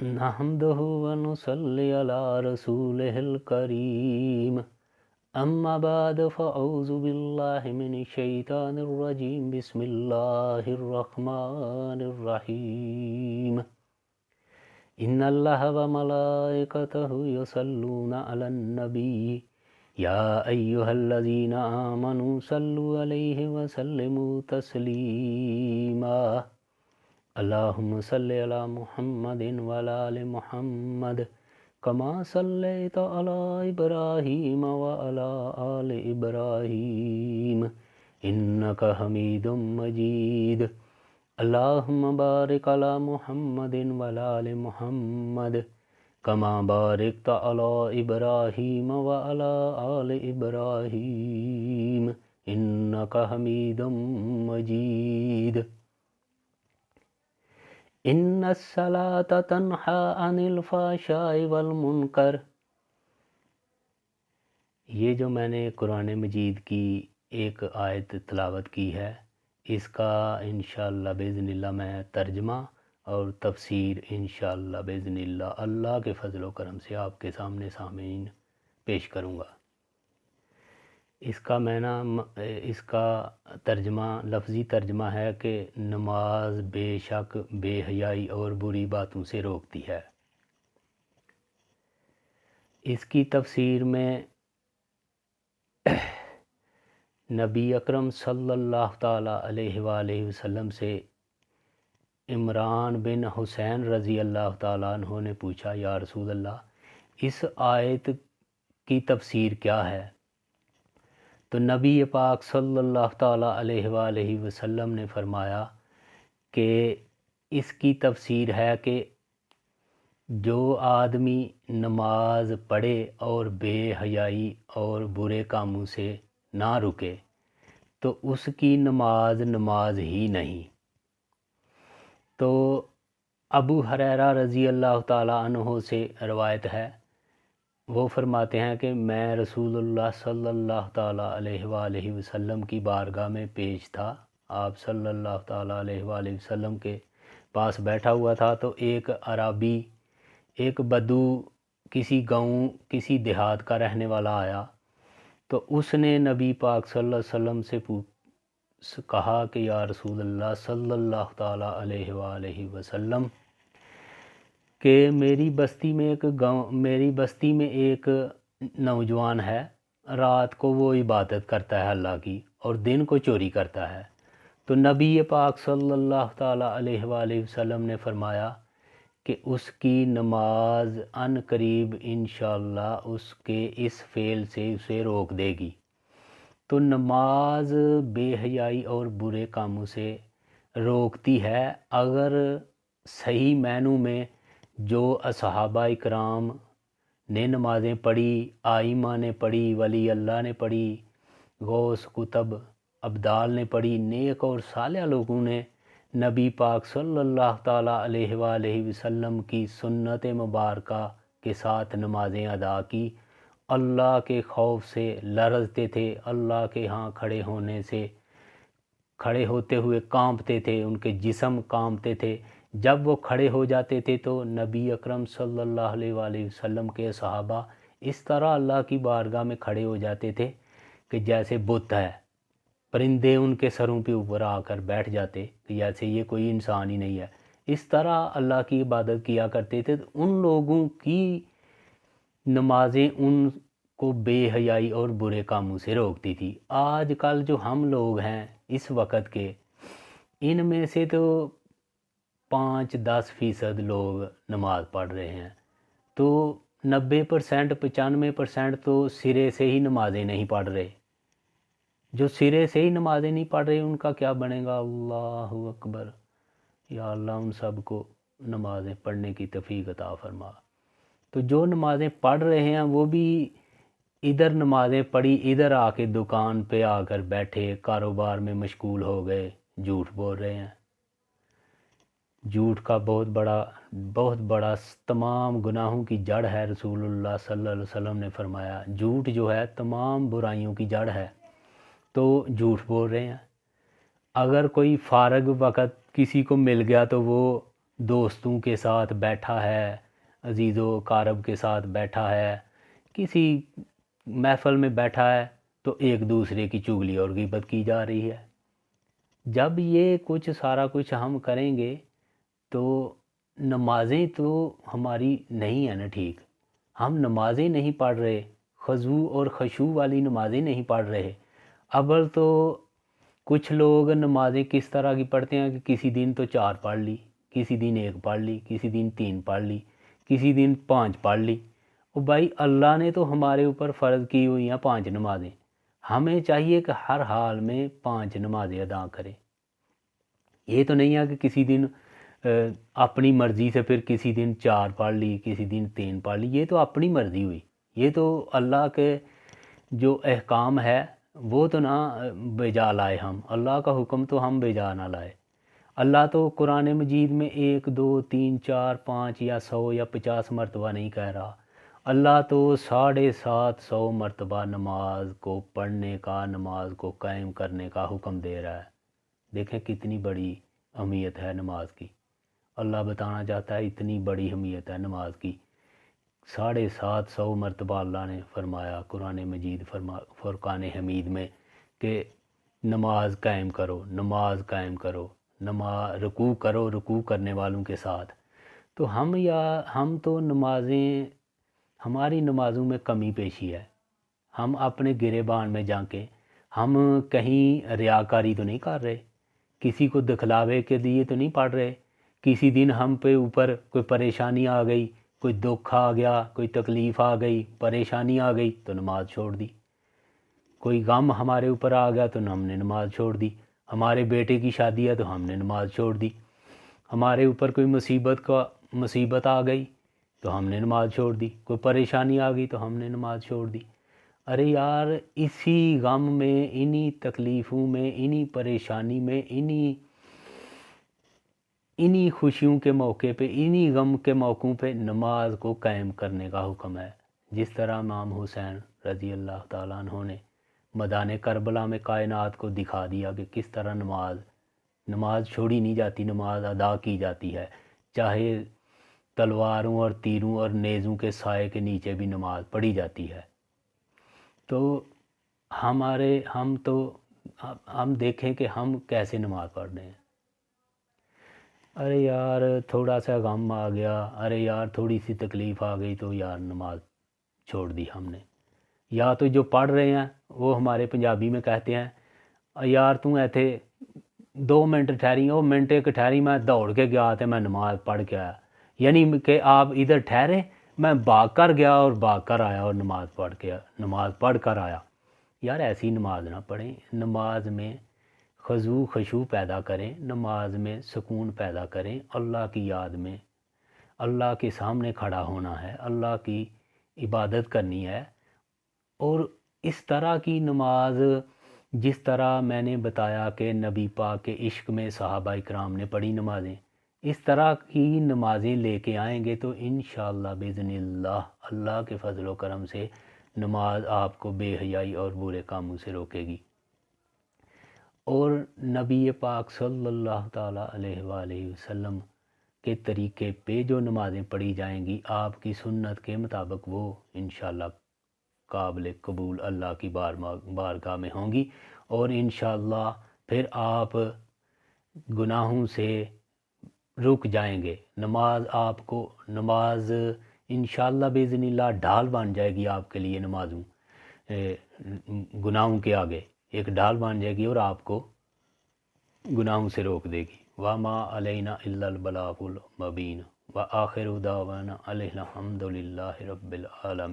نحمده ونصلي على رسوله الكريم أما بعد فأعوذ بالله من الشيطان الرجيم بسم الله الرحمن الرحيم إن الله وملائكته يصلون على النبي يا أيها الذين آمنوا صلوا عليه وسلموا تسليما اللهم صل على محمد وعلى آل محمد كما صليت على إبراهيم وعلى آل إبراهيم إنك حميد مجيد اللهم بارك على محمد وعلى آل محمد كما باركت على إبراهيم وعلى آل إبراهيم إنك حميد مجيد ان الصلاۃ تنہی عن الفحشاء والمنکر۔ یہ جو میں نے قرآن مجید کی ایک آیت تلاوت کی ہے، اس کا انشاءاللہ باذن اللہ میں ترجمہ اور تفسیر انشاءاللہ باذن اللہ کے فضل و کرم سے آپ کے سامنے سامعین پیش کروں گا۔ اس کا ترجمہ، لفظی ترجمہ ہے کہ نماز بے شک بے حیائی اور بری باتوں سے روکتی ہے۔ اس کی تفسیر میں نبی اکرم صلی اللہ تعالیٰ علیہ وآلہ وسلم سے عمران بن حسین رضی اللہ تعالیٰ عنہ نے پوچھا، یا رسول اللہ، اس آیت کی تفسیر کیا ہے؟ تو نبی پاک صلی اللہ تعالیٰ علیہ وآلہ وسلم نے فرمایا کہ اس کی تفسیر ہے کہ جو آدمی نماز پڑھے اور بے حیائی اور برے کاموں سے نہ رکے تو اس کی نماز ہی نہیں۔ تو ابو ہریرہ رضی اللہ تعالیٰ عنہ سے روایت ہے، وہ فرماتے ہیں کہ میں رسول اللہ صلی اللہ تعالیٰ علیہ وآلہ وسلم کی بارگاہ میں پیش تھا۔ آپ صلی اللہ تعالیٰ علیہ وآلہ وسلم کے پاس بیٹھا ہوا تھا تو ایک عربی، ایک بدو، کسی گاؤں، کسی دیہات کا رہنے والا آیا، تو اس نے نبی پاک صلی اللہ علیہ وسلم سے کہا کہ یا رسول اللہ صلی اللہ تعالیٰ علیہ وآلہ وسلم کہ میری بستی میں ایک نوجوان ہے، رات کو وہ عبادت کرتا ہے اللہ کی اور دن کو چوری کرتا ہے۔ تو نبی پاک صلی اللہ تعالیٰ علیہ وآلہ وسلم نے فرمایا کہ اس کی نماز عن قریب انشاءاللہ اس کے اس فعل سے اسے روک دے گی۔ تو نماز بے حیائی اور برے کاموں سے روکتی ہے۔ اگر صحیح معنوں میں جو صحابہ اکرام نے نمازیں پڑھی، آئمہ نے پڑھی، ولی اللہ نے پڑھی، غوث قطب ابدال نے پڑھی، نیک اور صالح لوگوں نے نبی پاک صلی اللہ تعالیٰ علیہ وآلہ وسلم کی سنت مبارکہ کے ساتھ نمازیں ادا کی، اللہ کے خوف سے لرزتے تھے، اللہ کے ہاں کھڑے ہوتے ہوئے کانپتے تھے، ان کے جسم کانپتے تھے۔ جب وہ کھڑے ہو جاتے تھے تو نبی اکرم صلی اللہ علیہ وآلہ وسلم کے صحابہ اس طرح اللہ کی بارگاہ میں کھڑے ہو جاتے تھے کہ جیسے بت ہے، پرندے ان کے سروں پہ اوپر آ کر بیٹھ جاتے کہ جیسے یہ کوئی انسان ہی نہیں ہے۔ اس طرح اللہ کی عبادت کیا کرتے تھے۔ ان لوگوں کی نمازیں ان کو بے حیائی اور برے کاموں سے روکتی تھی۔ آج کل جو ہم لوگ ہیں اس وقت کے، ان میں سے تو 5-10% لوگ نماز پڑھ رہے ہیں، تو 90%، 95% تو سرے سے ہی نمازیں نہیں پڑھ رہے۔ جو سرے سے ہی نمازیں نہیں پڑھ رہے ان کا کیا بنے گا؟ اللہ اکبر۔ یا اللہ ان سب کو نمازیں پڑھنے کی توفیق عطا فرما۔ تو جو نمازیں پڑھ رہے ہیں وہ بھی ادھر نمازیں پڑھی، ادھر آ کے دکان پہ آ کر بیٹھے، کاروبار میں مشغول ہو گئے، جھوٹ بول رہے ہیں۔ جھوٹ کا بہت بڑا تمام گناہوں کی جڑ ہے۔ رسول اللہ صلی اللہ علیہ وسلم نے فرمایا جھوٹ جو ہے تمام برائیوں کی جڑ ہے۔ تو جھوٹ بول رہے ہیں۔ اگر کوئی فارغ وقت کسی کو مل گیا تو وہ دوستوں کے ساتھ بیٹھا ہے، عزیز و اقارب کے ساتھ بیٹھا ہے، کسی محفل میں بیٹھا ہے تو ایک دوسرے کی چغلی اور غیبت کی جا رہی ہے۔ جب یہ کچھ سارا کچھ ہم کریں گے تو نمازیں تو ہماری نہیں ہیں نا ٹھیک، ہم نمازیں نہیں پڑھ رہے، خضوع اور خشوع والی نمازیں نہیں پڑھ رہے۔ اول تو کچھ لوگ نمازیں کس طرح کی پڑھتے ہیں کہ کسی دن تو 4 پڑھ لی، کسی دن 1 پڑھ لی، کسی دن 3 پڑھ لی، کسی دن 5 پڑھ لی۔ اور بھائی اللہ نے تو ہمارے اوپر فرض کی ہوئی ہیں 5 نمازیں، ہمیں چاہیے کہ ہر حال میں 5 نمازیں ادا کریں۔ یہ تو نہیں ہے کہ کسی دن اپنی مرضی سے پھر کسی دن 4 پڑھ لی، کسی دن 3 پڑھ لی، یہ تو اپنی مرضی ہوئی۔ یہ تو اللہ کے جو احکام ہے وہ تو نہ بجا لائے، ہم اللہ کا حکم تو ہم بجا نہ لائے۔ اللہ تو قرآن مجید میں 1 2 3 4 5 یا 100 یا 50 مرتبہ نہیں کہہ رہا، اللہ تو 750 مرتبہ نماز کو پڑھنے کا، نماز کو قائم کرنے کا حکم دے رہا ہے۔ دیکھیں کتنی بڑی اہمیت ہے نماز کی، اللہ بتانا چاہتا ہے اتنی بڑی اہمیت ہے نماز کی۔ 750 مرتبہ اللہ نے فرمایا قرآن مجید فرقان حمید میں کہ نماز قائم کرو، نماز قائم کرو، رکوع کرو، رکوع کرنے والوں کے ساتھ۔ تو ہم تو نمازیں، ہماری نمازوں میں کمی پیشی ہے۔ ہم اپنے گریبان میں جا کے ہم کہیں ریاکاری تو نہیں کر رہے، کسی کو دکھلاوے کے لیے تو نہیں پڑھ رہے۔ کسی دن ہم پہ اوپر کوئی پریشانی آ گئی، کوئی دکھ آ گیا، کوئی تکلیف آ گئی، پریشانی آ گئی تو نماز چھوڑ دی۔ کوئی غم ہمارے اوپر آ گیا تو ہم نے نماز چھوڑ دی۔ ہمارے بیٹے کی شادی ہے تو ہم نے نماز چھوڑ دی۔ ہمارے اوپر کوئی مصیبت آ گئی تو ہم نے نماز چھوڑ دی۔ کوئی پریشانی آ گئی تو ہم نے نماز چھوڑ دی۔ ارے یار، اسی غم میں، انہی تکلیفوں میں، انہی پریشانی میں، انہی خوشیوں کے موقع پہ، انہی غم کے موقعوں پہ نماز کو قائم کرنے کا حکم ہے۔ جس طرح امام حسین رضی اللہ تعالیٰ عنہ نے میدان کربلا میں کائنات کو دکھا دیا کہ کس طرح نماز چھوڑی نہیں جاتی، نماز ادا کی جاتی ہے، چاہے تلواروں اور تیروں اور نیزوں کے سائے کے نیچے بھی نماز پڑھی جاتی ہے۔ تو ہم دیکھیں کہ ہم کیسے نماز پڑھ رہے ہیں۔ ارے یار تھوڑا سا غم آ گیا، ارے یار تھوڑی سی تکلیف آ گئی تو یار نماز چھوڑ دی ہم نے۔ یا تو جو پڑھ رہے ہیں وہ ہمارے پنجابی میں کہتے ہیں یار تم ایتھے 2 منٹ ٹھہری، وہ منٹ 1 ٹھہری، میں دوڑ کے گیا تو میں نماز پڑھ کے آیا۔ یعنی کہ آپ ادھر ٹھہرے، میں بھاگ کر گیا اور بھاگ کر آیا اور نماز پڑھ کر آیا۔ یار ایسی نماز نہ پڑھیں، نماز میں خضوع خشوع پیدا کریں، نماز میں سکون پیدا کریں، اللہ کی یاد میں، اللہ کے سامنے کھڑا ہونا ہے، اللہ کی عبادت کرنی ہے۔ اور اس طرح کی نماز جس طرح میں نے بتایا کہ نبی پاک کے عشق میں صحابہ کرام نے پڑھی نمازیں، اس طرح کی نمازیں لے کے آئیں گے تو انشاءاللہ باذن اللہ، اللہ کے فضل و کرم سے نماز آپ کو بے حیائی اور برے کاموں سے روکے گی۔ اور نبی پاک صلی اللہ تعالیٰ علیہ وآلہ وسلم کے طریقے پہ جو نمازیں پڑھی جائیں گی آپ کی سنت کے مطابق، وہ انشاءاللہ قابل قبول اللہ کی بارگاہ میں ہوں گی، اور انشاءاللہ پھر آپ گناہوں سے رک جائیں گے۔ نماز انشاءاللہ باذن اللہ ڈھال بن جائے گی آپ کے لیے، گناہوں کے آگے ایک ڈھال بن جائے گی اور آپ کو گناہوں سے روک دے گی۔ وَمَا عَلَيْنَا إِلَّا الْبَلَاغُ الْمُبِينُ وَآخِرُ دَعْوَانَا أَنِ الْحَمْدُ لِلَّهِ رَبِّ الْعَالَمِينَ۔